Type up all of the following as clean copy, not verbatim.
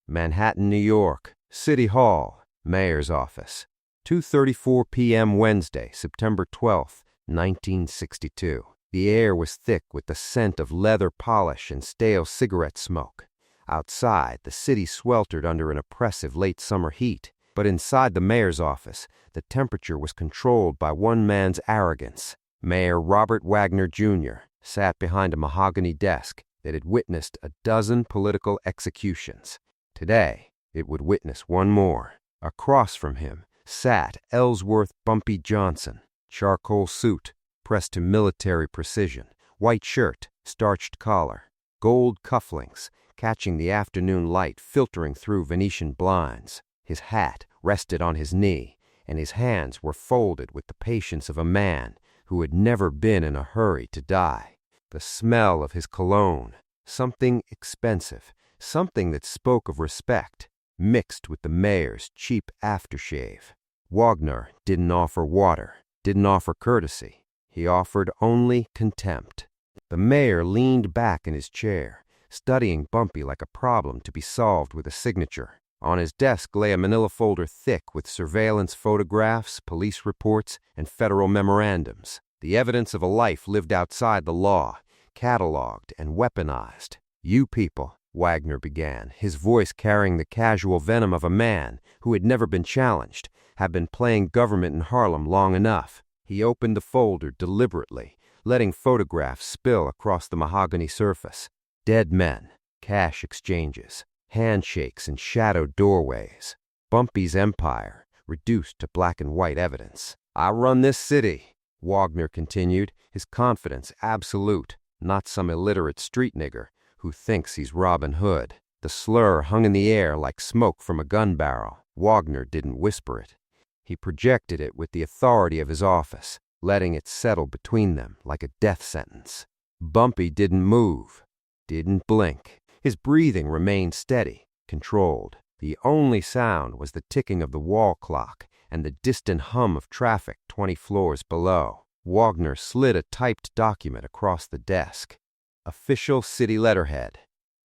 Manhattan, New York, City Hall, Mayor's Office. 2:34 p.m. Wednesday, September 12th, 1962. The air was thick with the scent of leather polish and stale cigarette smoke. Outside, the city sweltered under an oppressive late summer heat, but inside the mayor's office, the temperature was controlled by one man's arrogance. Mayor Robert Wagner, Jr. sat behind a mahogany desk that had witnessed a dozen political executions. Today, it would witness one more. Across from him sat Ellsworth Bumpy Johnson, charcoal suit, pressed to military precision, white shirt, starched collar, gold cufflinks, catching the afternoon light filtering through Venetian blinds. His hat rested on his knee, and his hands were folded with the patience of a man who had never been in a hurry to die. The smell of his cologne, something expensive, something that spoke of respect, mixed with the mayor's cheap aftershave. Wagner didn't offer water, didn't offer courtesy. He offered only contempt. The mayor leaned back in his chair, studying Bumpy like a problem to be solved with a signature. On his desk lay a manila folder thick with surveillance photographs, police reports, and federal memorandums. The evidence of a life lived outside the law, cataloged and weaponized. "You people," Wagner began, his voice carrying the casual venom of a man who had never been challenged, "have been playing government in Harlem long enough." He opened the folder deliberately, letting photographs spill across the mahogany surface. Dead men, cash exchanges, handshakes in shadowed doorways. Bumpy's empire, reduced to black and white evidence. "I run this city," Wagner continued, his confidence absolute, not some illiterate street nigger who thinks he's Robin Hood. The slur hung in the air like smoke from a gun barrel. Wagner didn't whisper it. He projected it with the authority of his office, letting it settle between them like a death sentence. Bumpy didn't move, didn't blink. His breathing remained steady, controlled. The only sound was the ticking of the wall clock and the distant hum of traffic 20 floors below. Wagner slid a typed document across the desk. Official city letterhead.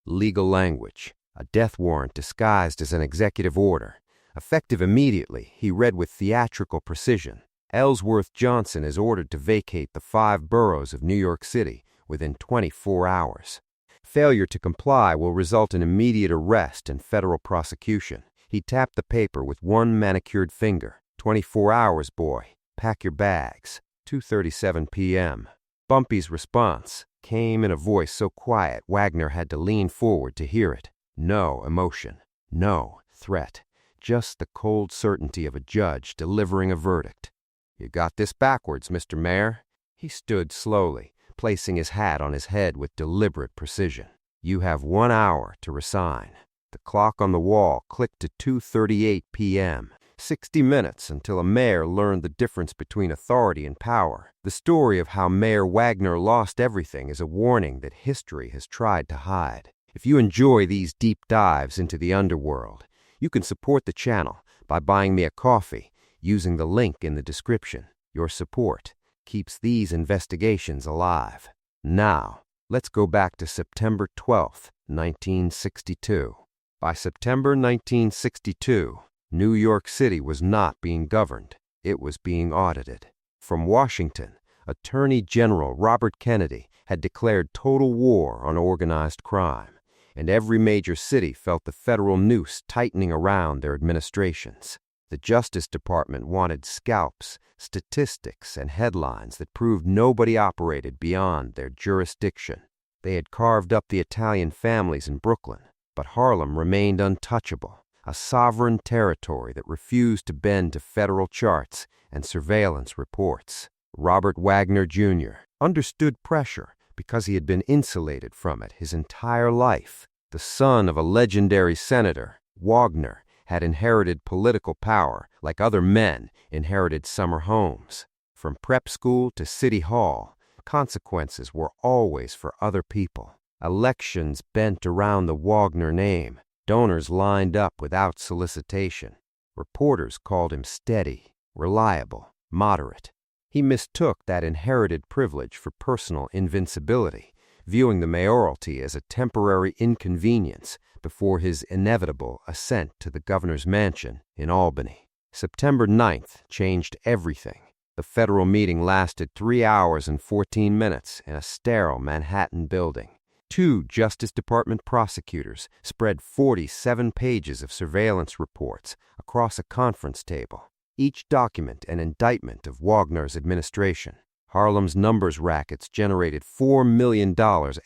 Legal language. A death warrant disguised as an executive order. Effective immediately, he read with theatrical precision. Ellsworth Johnson is ordered to vacate the 5 boroughs of New York City within 24 hours. Failure to comply will result in immediate arrest and federal prosecution. He tapped the paper with one manicured finger. 24 hours, boy. Pack your bags. 2:37 p.m. Bumpy's response came in a voice so quiet Wagner had to lean forward to hear it. No emotion. No threat. Just the cold certainty of a judge delivering a verdict. "You got this backwards, Mr. Mayor." He stood slowly, placing his hat on his head with deliberate precision. "You have 1 hour to resign." The clock on the wall clicked to 2:38 p.m. 60 minutes until a mayor learned the difference between authority and power. The story of how Mayor Wagner lost everything is a warning that history has tried to hide. If you enjoy these deep dives into the underworld, you can support the channel by buying me a coffee using the link in the description. Your support keeps these investigations alive. Now, let's go back to September 12th, 1962. By September 1962, New York City was not being governed. It was being audited. From Washington, Attorney General Robert Kennedy had declared total war on organized crime, and every major city felt the federal noose tightening around their administrations. The Justice Department wanted scalps, statistics, and headlines that proved nobody operated beyond their jurisdiction. They had carved up the Italian families in Brooklyn, but Harlem remained untouchable, a sovereign territory that refused to bend to federal charts and surveillance reports. Robert Wagner, Jr. understood pressure because he had been insulated from it his entire life. The son of a legendary senator, Wagner had inherited political power like other men inherited summer homes. From prep school to city hall, consequences were always for other people. Elections bent around the Wagner name. Donors lined up without solicitation. Reporters called him steady, reliable, moderate. He mistook that inherited privilege for personal invincibility, viewing the mayoralty as a temporary inconvenience, before his inevitable ascent to the governor's mansion in Albany. September 9th changed everything. The federal meeting lasted 3 hours and 14 minutes in a sterile Manhattan building. 2 Justice Department prosecutors spread 47 pages of surveillance reports across a conference table, each document an indictment of Wagner's administration. Harlem's numbers rackets generated $4 million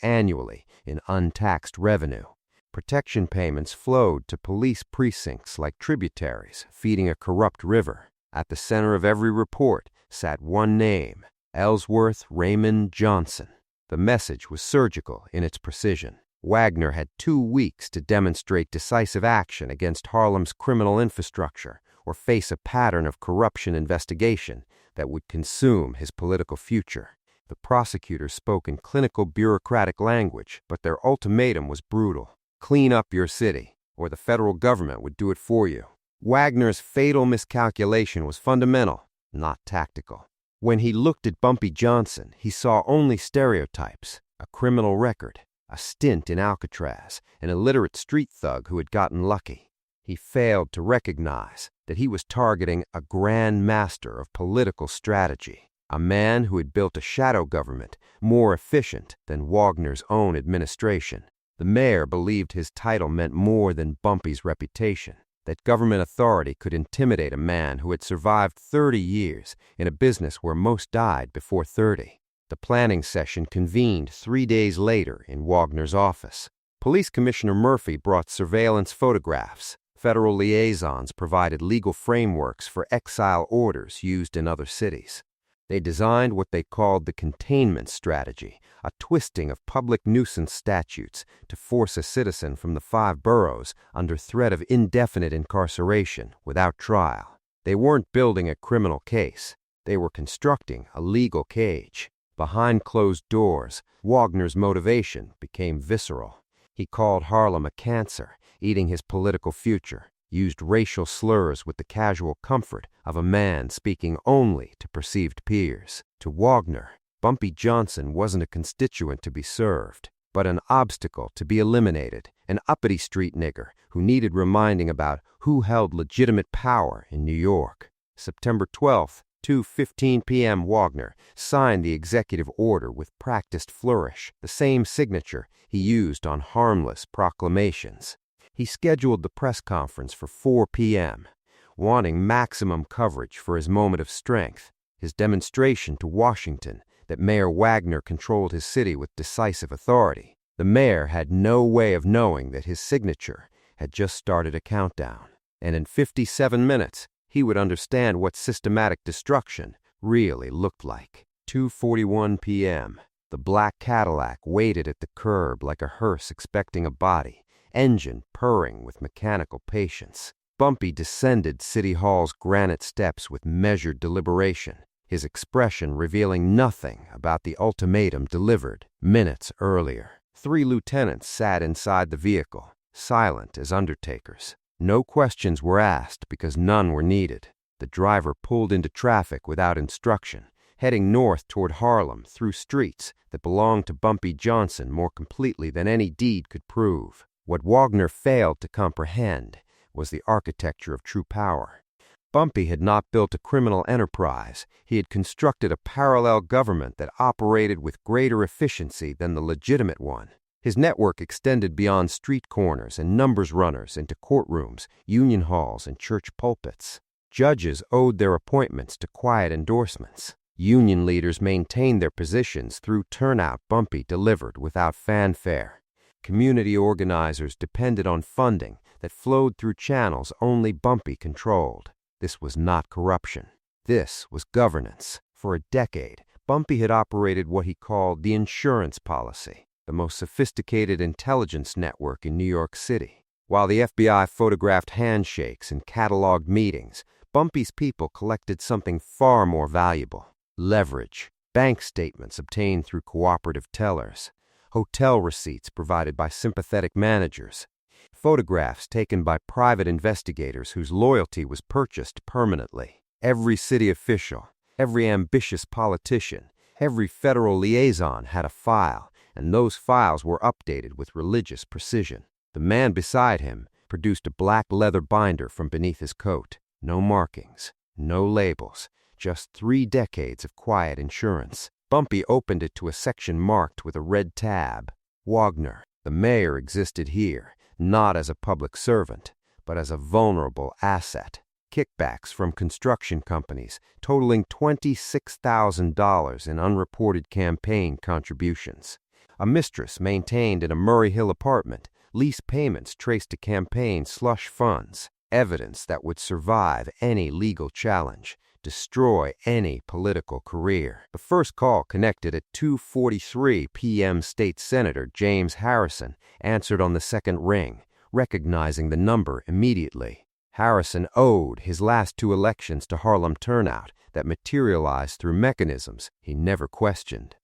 annually in untaxed revenue. Protection payments flowed to police precincts like tributaries feeding a corrupt river. At the center of every report sat one name, Ellsworth Raymond Johnson. The message was surgical in its precision. Wagner had 2 weeks to demonstrate decisive action against Harlem's criminal infrastructure or face a pattern of corruption investigation that would consume his political future. The prosecutors spoke in clinical bureaucratic language, but their ultimatum was brutal. Clean up your city, or the federal government would do it for you. Wagner's fatal miscalculation was fundamental, not tactical. When he looked at Bumpy Johnson, he saw only stereotypes: a criminal record, a stint in Alcatraz, an illiterate street thug who had gotten lucky. He failed to recognize that he was targeting a grand master of political strategy, a man who had built a shadow government more efficient than Wagner's own administration. The mayor believed his title meant more than Bumpy's reputation, that government authority could intimidate a man who had survived 30 years in a business where most died before 30. The planning session convened 3 days later in Wagner's office. Police Commissioner Murphy brought surveillance photographs. Federal liaisons provided legal frameworks for exile orders used in other cities. They designed what they called the containment strategy, a twisting of public nuisance statutes to force a citizen from the 5 boroughs under threat of indefinite incarceration without trial. They weren't building a criminal case. They were constructing a legal cage. Behind closed doors, Wagner's motivation became visceral. He called Harlem a cancer, eating his political future, used racial slurs with the casual comfort of a man speaking only to perceived peers. To Wagner, Bumpy Johnson wasn't a constituent to be served, but an obstacle to be eliminated, an uppity street nigger who needed reminding about who held legitimate power in New York. September 12th, 2:15 p.m. Wagner signed the executive order with practiced flourish, the same signature he used on harmless proclamations. He scheduled the press conference for 4 p.m., wanting maximum coverage for his moment of strength, his demonstration to Washington that Mayor Wagner controlled his city with decisive authority. The mayor had no way of knowing that his signature had just started a countdown, and in 57 minutes, he would understand what systematic destruction really looked like. 2:41 p.m. The black Cadillac waited at the curb like a hearse expecting a body, engine purring with mechanical patience. Bumpy descended City Hall's granite steps with measured deliberation, his expression revealing nothing about the ultimatum delivered minutes earlier. 3 lieutenants sat inside the vehicle, silent as undertakers. No questions were asked because none were needed. The driver pulled into traffic without instruction, heading north toward Harlem through streets that belonged to Bumpy Johnson more completely than any deed could prove. What Wagner failed to comprehend was the architecture of true power. Bumpy had not built a criminal enterprise. He had constructed a parallel government that operated with greater efficiency than the legitimate one. His network extended beyond street corners and numbers runners into courtrooms, union halls, and church pulpits. Judges owed their appointments to quiet endorsements. Union leaders maintained their positions through turnout Bumpy delivered without fanfare. Community organizers depended on funding that flowed through channels only Bumpy controlled. This was not corruption. This was governance. For a decade, Bumpy had operated what he called the insurance policy, the most sophisticated intelligence network in New York City. While the FBI photographed handshakes and cataloged meetings, Bumpy's people collected something far more valuable: leverage, bank statements obtained through cooperative tellers, hotel receipts provided by sympathetic managers, photographs taken by private investigators whose loyalty was purchased permanently. Every city official, every ambitious politician, every federal liaison had a file, and those files were updated with religious precision. The man beside him produced a black leather binder from beneath his coat. No markings, no labels, just 3 decades of quiet insurance. Bumpy opened it to a section marked with a red tab. Wagner, the mayor, existed here, not as a public servant, but as a vulnerable asset. Kickbacks from construction companies totaling $26,000 in unreported campaign contributions. A mistress maintained in a Murray Hill apartment, lease payments traced to campaign slush funds, evidence that would survive any legal challenge, destroy any political career. The first call connected at 2:43 p.m. State Senator James Harrison answered on the second ring, recognizing the number immediately. Harrison owed his last 2 elections to Harlem turnout that materialized through mechanisms he never questioned.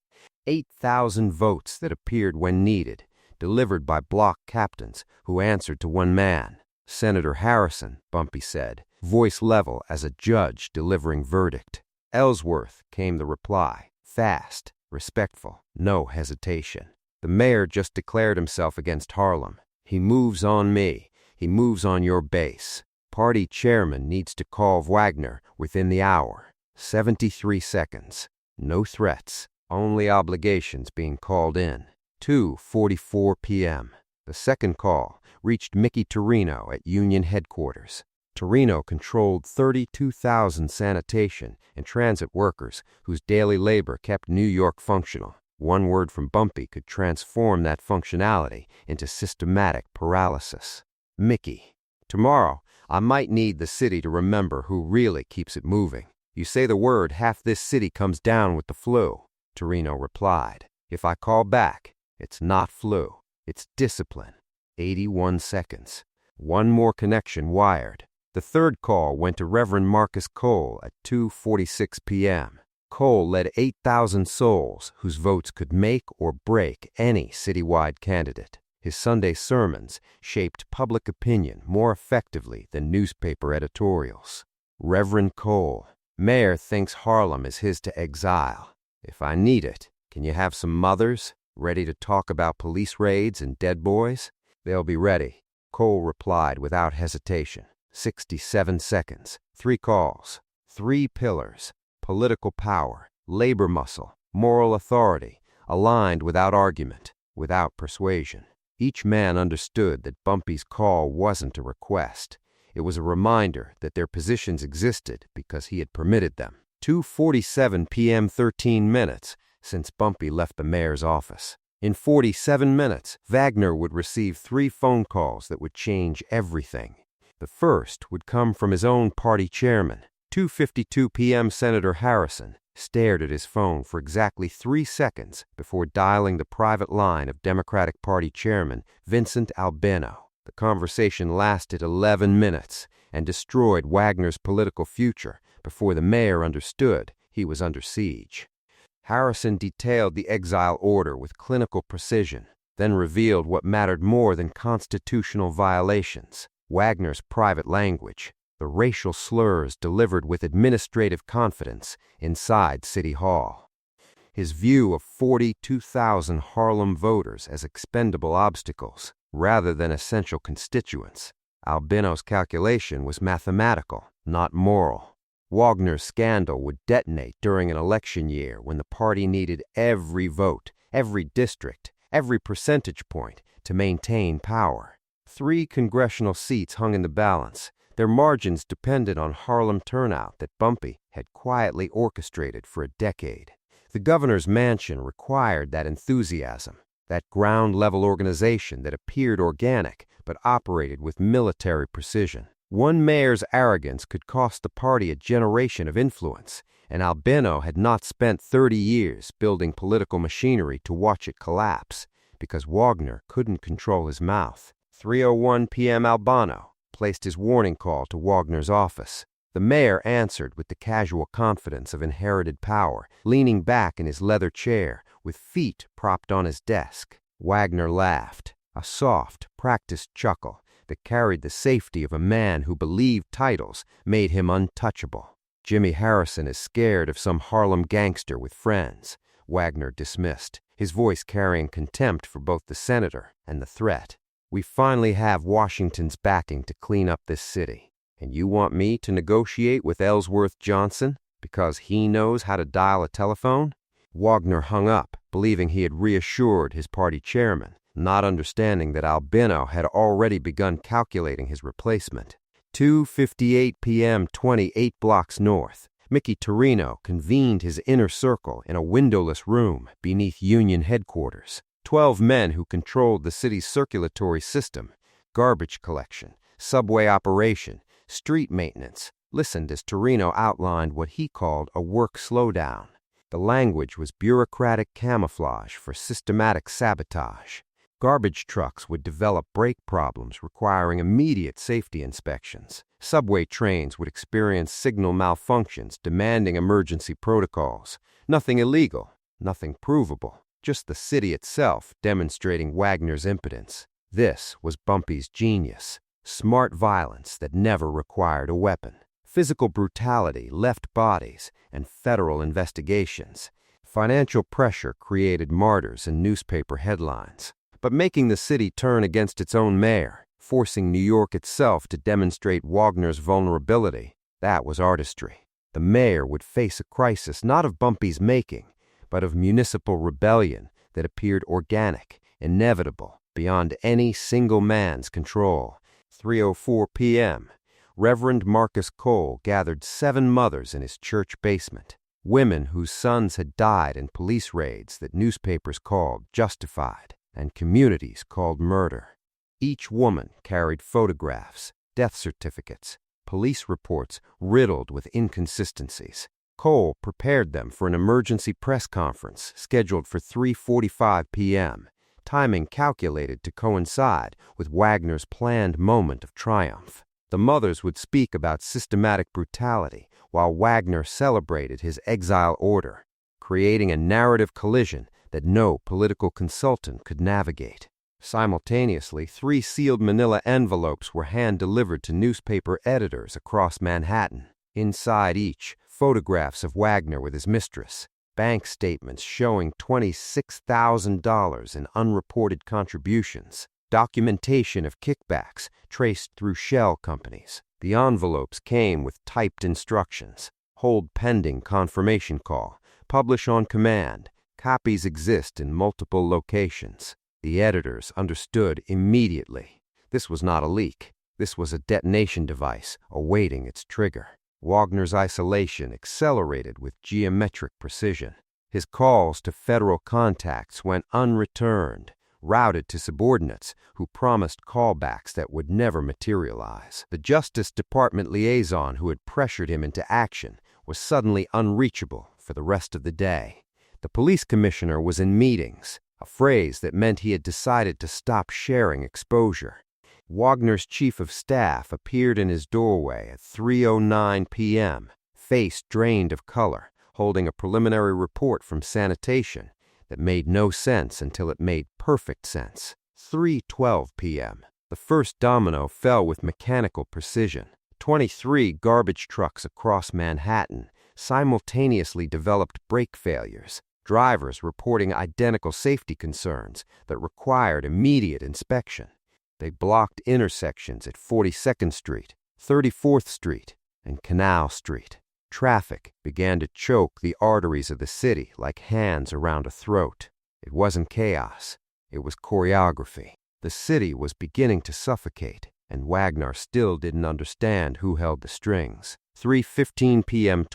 8,000 votes that appeared when needed, delivered by block captains who answered to one man. Senator Harrison, Bumpy said, voice level as a judge delivering verdict. Ellsworth, came the reply, fast, respectful, no hesitation. The mayor just declared himself against Harlem. He moves on me. He moves on your base. Party chairman needs to call Wagner within the hour. 73 seconds. No threats, only obligations being called in. 2:44 p.m. The second call reached Mickey Torino at Union headquarters. Torino controlled 32,000 sanitation and transit workers whose daily labor kept New York functional. One word from Bumpy could transform that functionality into systematic paralysis. Mickey, tomorrow I might need the city to remember who really keeps it moving. You say the word, half this city comes down with the flu. Torino replied. If I call back, it's not flu, it's discipline. 81 seconds. One more connection wired. The third call went to Reverend Marcus Cole at 2:46 p.m. Cole led 8,000 souls whose votes could make or break any citywide candidate. His Sunday sermons shaped public opinion more effectively than newspaper editorials. Reverend Cole, mayor thinks Harlem is his to exile. If I need it, can you have some mothers ready to talk about police raids and dead boys? They'll be ready, Cole replied without hesitation. 67 seconds, 3 calls, 3 pillars, political power, labor muscle, moral authority, aligned without argument, without persuasion. Each man understood that Bumpy's call wasn't a request. It was a reminder that their positions existed because he had permitted them. 2:47 p.m. 13 minutes since Bumpy left the mayor's office. In 47 minutes, Wagner would receive 3 phone calls that would change everything. The first would come from his own party chairman. 2:52 p.m. Senator Harrison stared at his phone for exactly 3 seconds before dialing the private line of Democratic Party Chairman Vincent Albino. The conversation lasted 11 minutes and destroyed Wagner's political future before the mayor understood he was under siege. Harrison detailed the exile order with clinical precision, then revealed what mattered more than constitutional violations: Wagner's private language, the racial slurs delivered with administrative confidence inside City Hall. His view of 42,000 Harlem voters as expendable obstacles rather than essential constituents. Albino's calculation was mathematical, not moral. Wagner's scandal would detonate during an election year when the party needed every vote, every district, every percentage point to maintain power. 3 congressional seats hung in the balance. Their margins depended on Harlem turnout that Bumpy had quietly orchestrated for a decade. The governor's mansion required that enthusiasm, that ground-level organization that appeared organic but operated with military precision. One mayor's arrogance could cost the party a generation of influence, and Albino had not spent 30 years building political machinery to watch it collapse, because Wagner couldn't control his mouth. 3:01 p.m. Albino placed his warning call to Wagner's office. The mayor answered with the casual confidence of inherited power, leaning back in his leather chair with feet propped on his desk. Wagner laughed, a soft, practiced chuckle that carried the safety of a man who believed titles made him untouchable. Jimmy Harrison is scared of some Harlem gangster with friends, Wagner dismissed, his voice carrying contempt for both the senator and the threat. We finally have Washington's backing to clean up this city. And you want me to negotiate with Ellsworth Johnson because he knows how to dial a telephone?" Wagner hung up, believing he had reassured his party chairman, not understanding that Albino had already begun calculating his replacement. 2:58 p.m., 28 blocks north. Mickey Torino convened his inner circle in a windowless room beneath Union headquarters. 12 men who controlled the city's circulatory system, garbage collection, subway operation, street maintenance, listened as Torino outlined what he called a work slowdown. The language was bureaucratic camouflage for systematic sabotage. Garbage trucks would develop brake problems requiring immediate safety inspections. Subway trains would experience signal malfunctions demanding emergency protocols. Nothing illegal, nothing provable, just the city itself demonstrating Wagner's impotence. This was Bumpy's genius. Smart violence that never required a weapon. Physical brutality left bodies and federal investigations. Financial pressure created martyrs and newspaper headlines. But making the city turn against its own mayor, forcing New York itself to demonstrate Wagner's vulnerability, that was artistry. The mayor would face a crisis not of Bumpy's making, but of municipal rebellion that appeared organic, inevitable, beyond any single man's control. 3:04 p.m., Reverend Marcus Cole gathered 7 mothers in his church basement, women whose sons had died in police raids that newspapers called justified and communities called murder. Each woman carried photographs, death certificates, police reports riddled with inconsistencies. Cole prepared them for an emergency press conference scheduled for 3:45 p.m., timing calculated to coincide with Wagner's planned moment of triumph. The mothers would speak about systematic brutality while Wagner celebrated his exile order, creating a narrative collision that no political consultant could navigate. Simultaneously, 3 sealed manila envelopes were hand-delivered to newspaper editors across Manhattan. Inside each, photographs of Wagner with his mistress, bank statements showing $26,000 in unreported contributions, documentation of kickbacks traced through shell companies. The envelopes came with typed instructions: hold pending confirmation call, publish on command, copies exist in multiple locations. The editors understood immediately. This was not a leak. This was a detonation device awaiting its trigger. Wagner's isolation accelerated with geometric precision. His calls to federal contacts went unreturned, routed to subordinates who promised callbacks that would never materialize. The Justice Department liaison who had pressured him into action was suddenly unreachable for the rest of the day. The police commissioner was in meetings, a phrase that meant he had decided to stop sharing exposure. Wagner's chief of staff appeared in his doorway at 3:09 p.m., face drained of color, holding a preliminary report from sanitation that made no sense until it made perfect sense. 3:12 p.m. The first domino fell with mechanical precision. 23 garbage trucks across Manhattan simultaneously developed brake failures, drivers reporting identical safety concerns that required immediate inspection. They blocked intersections at 42nd Street, 34th Street, and Canal Street. Traffic began to choke the arteries of the city like hands around a throat. It wasn't chaos. It was choreography. The city was beginning to suffocate, and Wagner still didn't understand who held the strings. 3:15 p.m.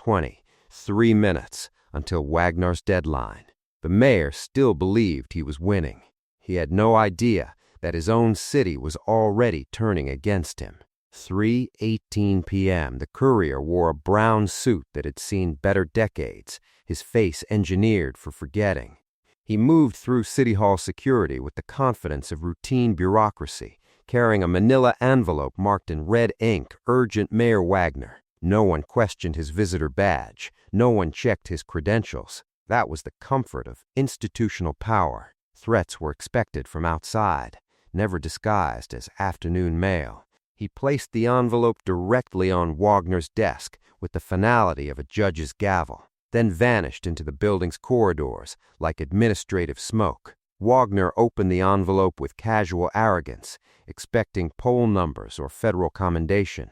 3 minutes until Wagner's deadline. The mayor still believed he was winning. He had no idea that his own city was already turning against him. 3:18 p.m. The courier wore a brown suit that had seen better decades, his face engineered for forgetting. He moved through City Hall security with the confidence of routine bureaucracy, carrying a manila envelope marked in red ink, "Urgent Mayor Wagner." No one questioned his visitor badge. No one checked his credentials. That was the comfort of institutional power. Threats were expected from outside, never disguised as afternoon mail. He placed the envelope directly on Wagner's desk with the finality of a judge's gavel, then vanished into the building's corridors like administrative smoke. Wagner opened the envelope with casual arrogance, expecting poll numbers or federal commendation.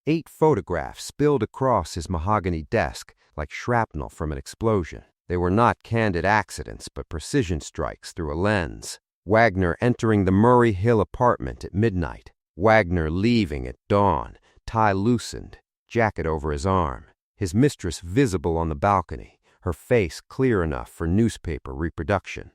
8 photographs spilled across his mahogany desk like shrapnel from an explosion. They were not candid accidents, but precision strikes through a lens. Wagner entering the Murray Hill apartment at midnight. Wagner leaving at dawn, tie loosened, jacket over his arm. His mistress visible on the balcony, her face clear enough for newspaper reproduction.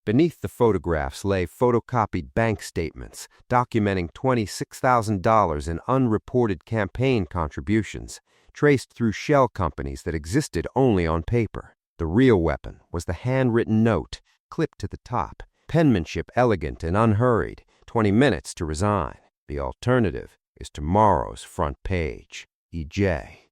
Beneath the photographs lay photocopied bank statements documenting $26,000 in unreported campaign contributions, traced through shell companies that existed only on paper. The real weapon was the handwritten note, clipped to the top, penmanship elegant and unhurried, 20 minutes to resign. The alternative is tomorrow's front page. E.J.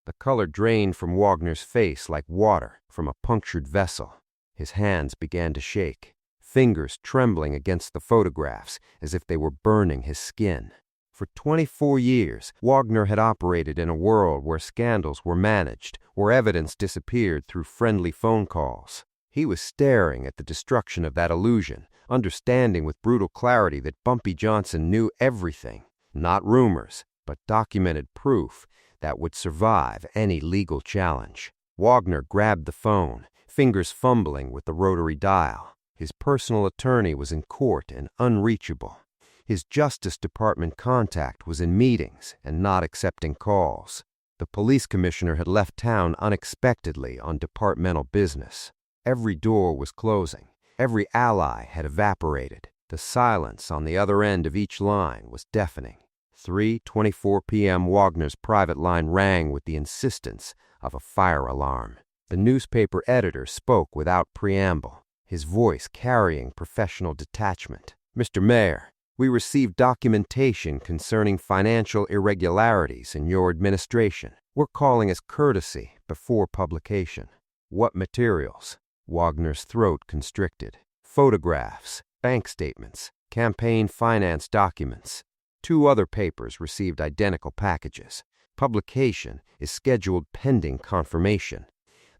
The color drained from Wagner's face like water from a punctured vessel. His hands began to shake, fingers trembling against the photographs as if they were burning his skin. For 24 years, Wagner had operated in a world where scandals were managed, where evidence disappeared through friendly phone calls. He was staring at the destruction of that illusion, understanding with brutal clarity that Bumpy Johnson knew everything, not rumors, but documented proof that would survive any legal challenge. Wagner grabbed the phone, fingers fumbling with the rotary dial. His personal attorney was in court and unreachable. His Justice Department contact was in meetings and not accepting calls. The police commissioner had left town unexpectedly on departmental business. Every door was closing. Every ally had evaporated. The silence on the other end of each line was deafening. 3:24 p.m. Wagner's private line rang with the insistence of a fire alarm. The newspaper editor spoke without preamble, his voice carrying professional detachment. "Mr. Mayor, we received documentation concerning financial irregularities in your administration. We're calling as courtesy before publication." "What materials?" Wagner's throat constricted. "Photographs, bank statements, campaign finance documents." 2 other papers received identical packages. Publication is scheduled pending confirmation.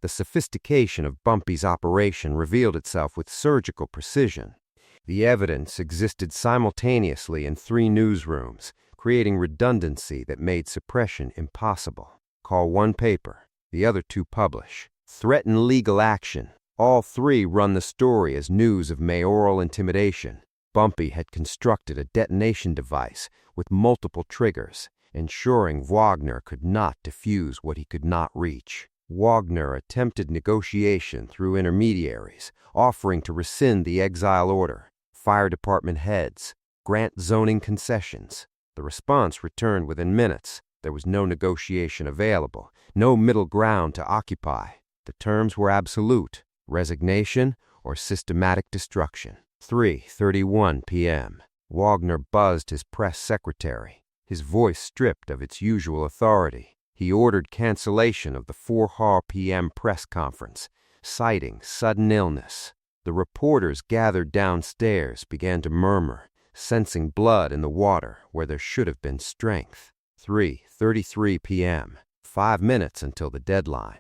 The sophistication of Bumpy's operation revealed itself with surgical precision. The evidence existed simultaneously in 3 newsrooms, creating redundancy that made suppression impossible. Call one paper, the other 2 publish. Threaten legal action. All 3 run the story as news of mayoral intimidation. Bumpy had constructed a detonation device with multiple triggers, ensuring Wagner could not defuse what he could not reach. Wagner attempted negotiation through intermediaries, offering to rescind the exile order, fire department heads, grant zoning concessions. The response returned within minutes. There was no negotiation available, no middle ground to occupy. The terms were absolute: resignation or systematic destruction. 3:31 p.m. Wagner buzzed his press secretary, his voice stripped of its usual authority. He ordered cancellation of the 4 p.m. press conference, citing sudden illness. The reporters gathered downstairs began to murmur, sensing blood in the water where there should have been strength. 3:33 p.m. 5 minutes until the deadline.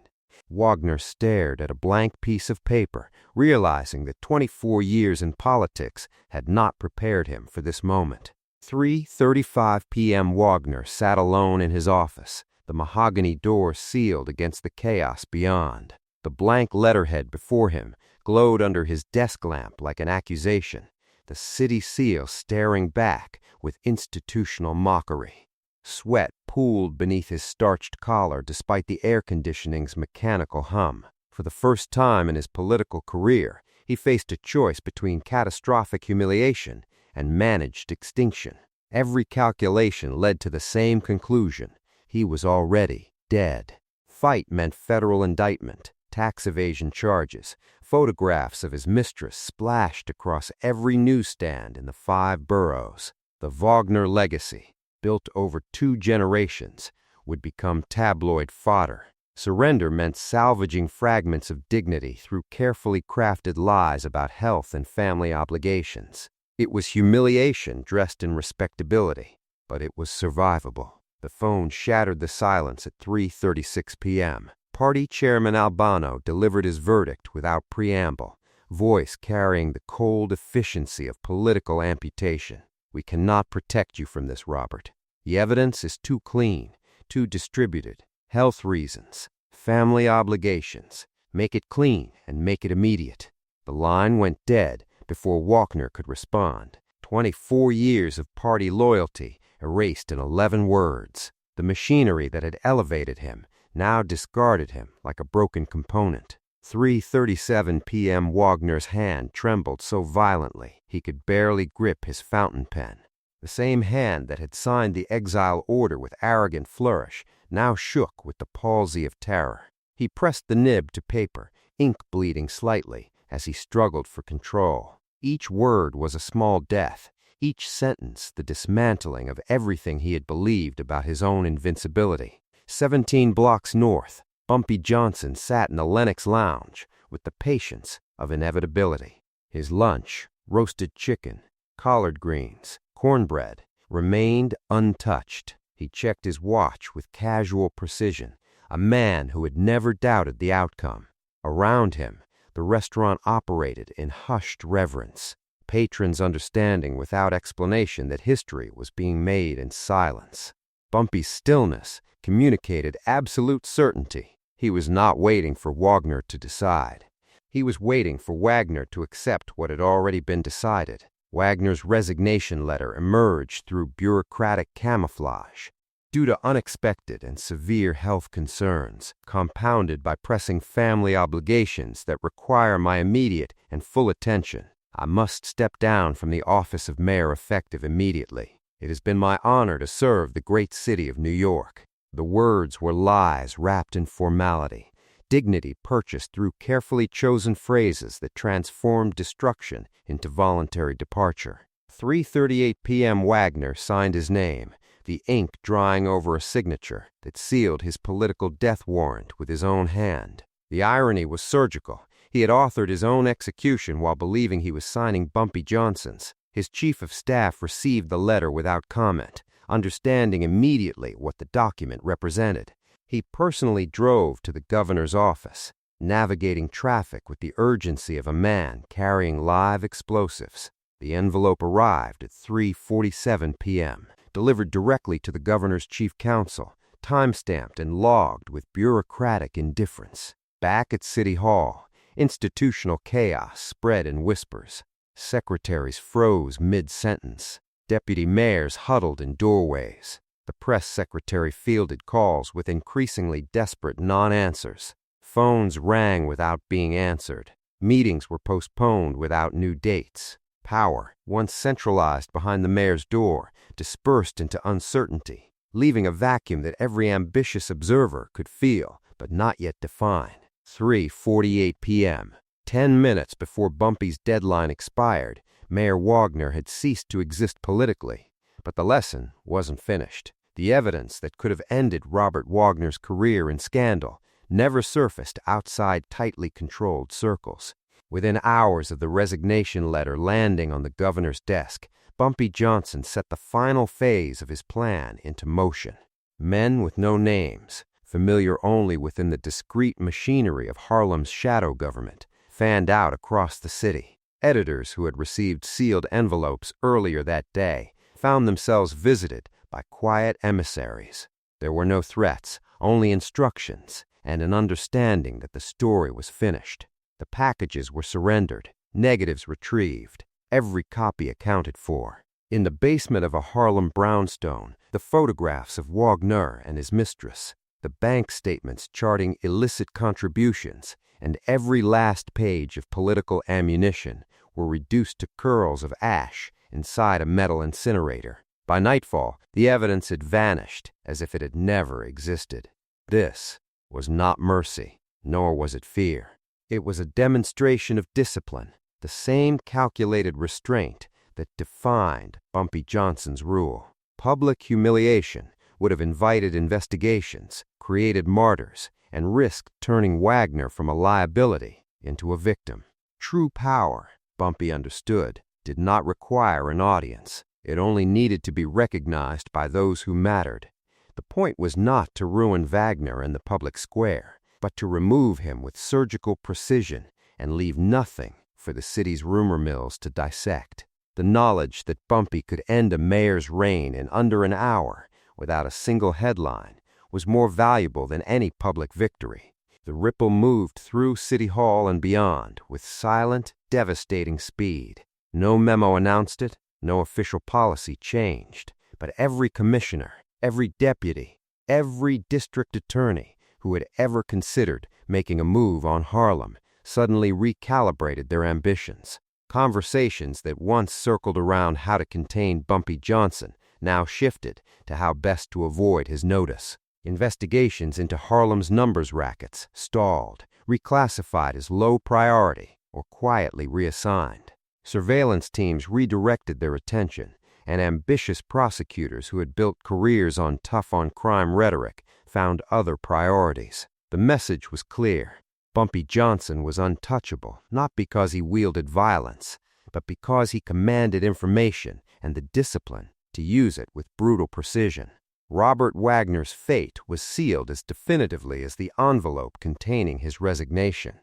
Wagner stared at a blank piece of paper, realizing that 24 years in politics had not prepared him for this moment. 3:35 p.m. Wagner sat alone in his office, the mahogany door sealed against the chaos beyond. The blank letterhead before him glowed under his desk lamp like an accusation, the city seal staring back with institutional mockery. Sweat pooled beneath his starched collar despite the air conditioning's mechanical hum. For the first time in his political career, he faced a choice between catastrophic humiliation and managed extinction. Every calculation led to the same conclusion: he was already dead. Fight meant federal indictment, tax evasion charges, photographs of his mistress splashed across every newsstand in the 5 boroughs. The Wagner legacy, built over 2 generations, would become tabloid fodder. Surrender meant salvaging fragments of dignity through carefully crafted lies about health and family obligations. It was humiliation dressed in respectability, but it was survivable. The phone shattered the silence at 3:36 p.m. Party Chairman Albano delivered his verdict without preamble, voice carrying the cold efficiency of political amputation. "We cannot protect you from this, Robert. The evidence is too clean, too distributed. Health reasons, family obligations. Make it clean and make it immediate." The line went dead before Wagner could respond. 24 years of party loyalty erased in 11 words. The machinery that had elevated him now discarded him like a broken component. 3:37 p.m. Wagner's hand trembled so violently he could barely grip his fountain pen. The same hand that had signed the exile order with arrogant flourish now shook with the palsy of terror. He pressed the nib to paper, ink bleeding slightly, as he struggled for control. Each word was a small death, each sentence the dismantling of everything he had believed about his own invincibility. 17 blocks north, Bumpy Johnson sat in a Lenox lounge with the patience of inevitability. His lunch, roasted chicken, collard greens, cornbread, remained untouched. He checked his watch with casual precision, a man who had never doubted the outcome. Around him, the restaurant operated in hushed reverence, patrons understanding without explanation that history was being made in silence. Bumpy's stillness communicated absolute certainty. He was not waiting for Wagner to decide. He was waiting for Wagner to accept what had already been decided. Wagner's resignation letter emerged through bureaucratic camouflage. Due to unexpected and severe health concerns, compounded by pressing family obligations that require my immediate and full attention, I must step down from the office of mayor effective immediately. It has been my honor to serve the great city of New York. The words were lies wrapped in formality, dignity purchased through carefully chosen phrases that transformed destruction into voluntary departure. 3:38 p.m. Wagner signed his name, the ink drying over a signature that sealed his political death warrant with his own hand. The irony was surgical. He had authored his own execution while believing he was signing Bumpy Johnson's. His chief of staff received the letter without comment, understanding immediately what the document represented. He personally drove to the governor's office, navigating traffic with the urgency of a man carrying live explosives. The envelope arrived at 3:47 p.m., delivered directly to the governor's chief counsel, time-stamped and logged with bureaucratic indifference. Back at City Hall, institutional chaos spread in whispers. Secretaries froze mid-sentence. Deputy mayors huddled in doorways. The press secretary fielded calls with increasingly desperate non-answers. Phones rang without being answered. Meetings were postponed without new dates. Power, once centralized behind the mayor's door, dispersed into uncertainty, leaving a vacuum that every ambitious observer could feel but not yet define. 3:48 p.m. 10 minutes before Bumpy's deadline expired, Mayor Wagner had ceased to exist politically. But the lesson wasn't finished. The evidence that could have ended Robert Wagner's career in scandal never surfaced outside tightly controlled circles. Within hours of the resignation letter landing on the governor's desk, Bumpy Johnson set the final phase of his plan into motion. Men with no names, familiar only within the discreet machinery of Harlem's shadow government, fanned out across the city. Editors who had received sealed envelopes earlier that day found themselves visited by quiet emissaries. There were no threats, only instructions and an understanding that the story was finished. The packages were surrendered, negatives retrieved, every copy accounted for. In the basement of a Harlem brownstone, the photographs of Wagner and his mistress, the bank statements charting illicit contributions, and every last page of political ammunition were reduced to curls of ash inside a metal incinerator. By nightfall, the evidence had vanished as if it had never existed. This was not mercy, nor was it fear. It was a demonstration of discipline, the same calculated restraint that defined Bumpy Johnson's rule. Public humiliation would have invited investigations, created martyrs, and risked turning Wagner from a liability into a victim. True power, Bumpy understood, did not require an audience. It only needed to be recognized by those who mattered. The point was not to ruin Wagner in the public square, but to remove him with surgical precision and leave nothing for the city's rumor mills to dissect. The knowledge that Bumpy could end a mayor's reign in under an hour without a single headline was more valuable than any public victory. The ripple moved through City Hall and beyond with silent, devastating speed. No memo announced it, no official policy changed, but every commissioner, every deputy, every district attorney who had ever considered making a move on Harlem suddenly recalibrated their ambitions. Conversations that once circled around how to contain Bumpy Johnson now shifted to how best to avoid his notice. Investigations into Harlem's numbers rackets stalled, reclassified as low priority, or quietly reassigned. Surveillance teams redirected their attention, and ambitious prosecutors who had built careers on tough-on-crime rhetoric found other priorities. The message was clear. Bumpy Johnson was untouchable, not because he wielded violence, but because he commanded information and the discipline to use it with brutal precision. Robert Wagner's fate was sealed as definitively as the envelope containing his resignation.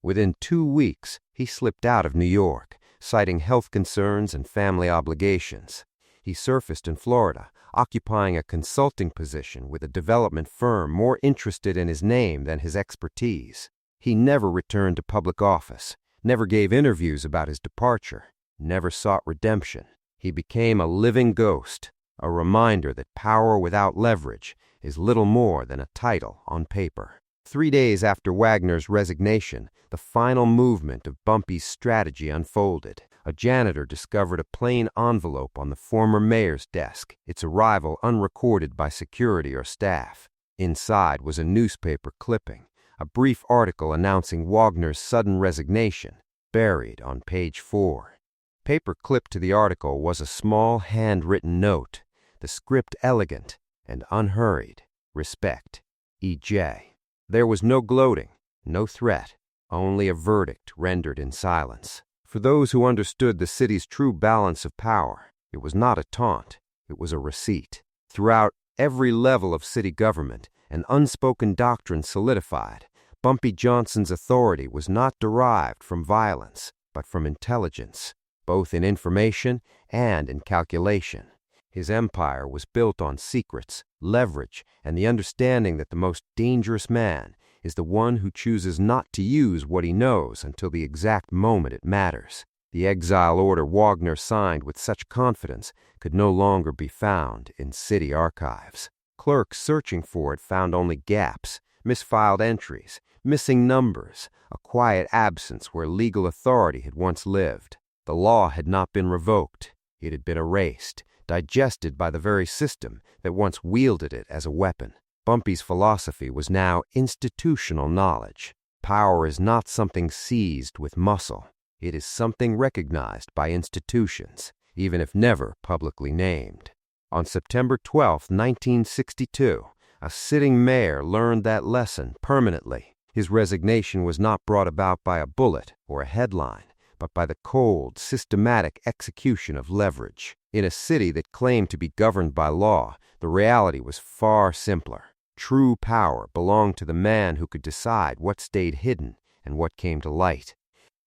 Within 2 weeks, he slipped out of New York, citing health concerns and family obligations. He surfaced in Florida, occupying a consulting position with a development firm more interested in his name than his expertise. He never returned to public office, never gave interviews about his departure, never sought redemption. He became a living ghost, a reminder that power without leverage is little more than a title on paper. 3 days after Wagner's resignation, the final movement of Bumpy's strategy unfolded. A janitor discovered a plain envelope on the former mayor's desk, its arrival unrecorded by security or staff. Inside was a newspaper clipping, a brief article announcing Wagner's sudden resignation, buried on page 4. Paper clipped to the article was a small handwritten note, the script elegant and unhurried. Respect, E.J. There was no gloating, no threat, only a verdict rendered in silence. For those who understood the city's true balance of power, it was not a taunt, it was a receipt. Throughout every level of city government, an unspoken doctrine solidified. Bumpy Johnson's authority was not derived from violence, but from intelligence, both in information and in calculation. His empire was built on secrets, leverage, and the understanding that the most dangerous man is the one who chooses not to use what he knows until the exact moment it matters. The exile order Wagner signed with such confidence could no longer be found in city archives. Clerks searching for it found only gaps, misfiled entries, missing numbers, a quiet absence where legal authority had once lived. The law had not been revoked. It had been erased, digested by the very system that once wielded it as a weapon. Bumpy's philosophy was now institutional knowledge. Power is not something seized with muscle. It is something recognized by institutions, even if never publicly named. On September 12, 1962, a sitting mayor learned that lesson permanently. His resignation was not brought about by a bullet or a headline, but by the cold, systematic execution of leverage. In a city that claimed to be governed by law, the reality was far simpler. True power belonged to the man who could decide what stayed hidden and what came to light.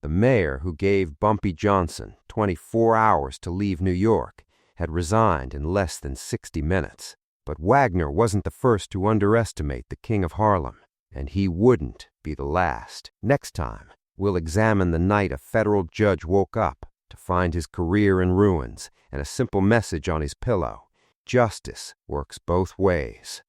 The mayor who gave Bumpy Johnson 24 hours to leave New York had resigned in less than 60 minutes. But Wagner wasn't the first to underestimate the King of Harlem, and he wouldn't be the last. Next time, we'll examine the night a federal judge woke up to find his career in ruins and a simple message on his pillow: justice works both ways.